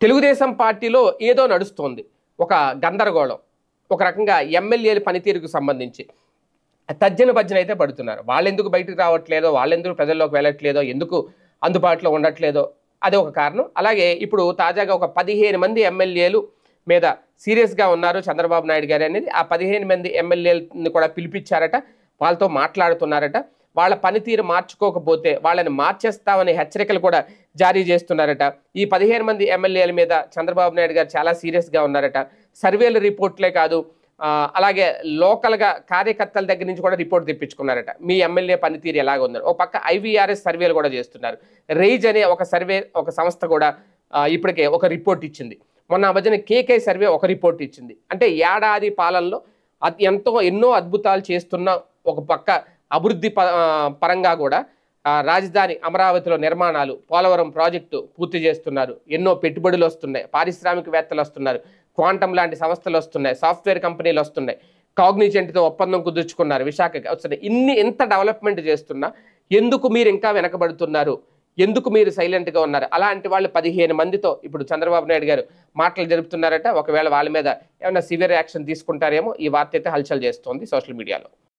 తెలుగుదేశం పార్టీలో ఏదో నడుస్తోంది, ఒక గందరగోళం. ఒక రకంగా ఎమ్మెల్యేల పనితీరుకు సంబంధించి తర్జన భర్జన అయితే పడుతున్నారు. వాళ్ళెందుకు బయటకు రావట్లేదో, వాళ్ళెందుకు ప్రజల్లోకి వెళ్ళట్లేదో, ఎందుకు అందుబాటులో ఉండట్లేదో అది ఒక కారణం. అలాగే ఇప్పుడు తాజాగా ఒక 15 మంది ఎమ్మెల్యేలు మీద సీరియస్గా ఉన్నారు చంద్రబాబు నాయుడు గారు అనేది. ఆ 15 మంది ఎమ్మెల్యేలని కూడా పిలిపించారట, వాళ్ళతో మాట్లాడుతున్నారట. వాళ్ళ పనితీరు మార్చుకోకపోతే వాళ్ళని మార్చేస్తామనే హెచ్చరికలు కూడా జారీ చేస్తున్నారట. ఈ 15 మంది ఎమ్మెల్యేల మీద చంద్రబాబు నాయుడు గారు చాలా సీరియస్గా ఉన్నారట. సర్వేల రిపోర్ట్లే కాదు, అలాగే లోకల్గా కార్యకర్తల దగ్గర నుంచి కూడా రిపోర్ట్ తెప్పించుకున్నారట. మీ ఎమ్మెల్యే పనితీరు ఎలాగ ఉన్నారు. ఒక పక్క ఐవీఆర్ఎస్ సర్వేలు కూడా చేస్తున్నారు. రైజ్ అనే ఒక సర్వే, ఒక సంస్థ కూడా ఇప్పటికే ఒక రిపోర్ట్ ఇచ్చింది. మొన్న మధ్యన కేకే సర్వే ఒక రిపోర్ట్ ఇచ్చింది. అంటే ఏడాది పాలనలో ఎన్నో అద్భుతాలు చేస్తున్న, ఒక పక్క అభివృద్ధి పరంగా కూడా రాజధాని అమరావతిలో నిర్మాణాలు, పోలవరం ప్రాజెక్టు పూర్తి చేస్తున్నారు, ఎన్నో పెట్టుబడులు వస్తున్నాయి, పారిశ్రామికవేత్తలు వస్తున్నారు, క్వాంటమ్ లాంటి సంస్థలు వస్తున్నాయి, సాఫ్ట్వేర్ కంపెనీలు వస్తున్నాయి, కాగ్నిజెంట్తో ఒప్పందం కుదుర్చుకున్నారు, విశాఖకి వస్తున్నాయి. ఎంత డెవలప్మెంట్ చేస్తున్నా ఎందుకు మీరు ఇంకా వెనకబడుతున్నారు, ఎందుకు మీరు సైలెంట్గా ఉన్నారు? అలాంటి వాళ్ళు 15 మందితో ఇప్పుడు చంద్రబాబు నాయుడు గారు మాటలు జరుపుతున్నారట. ఒకవేళ వాళ్ళ మీద ఏమైనా సివియర్ యాక్షన్ తీసుకుంటారేమో ఈ వార్త అయితే హల్చల్ చేస్తోంది సోషల్ మీడియాలో.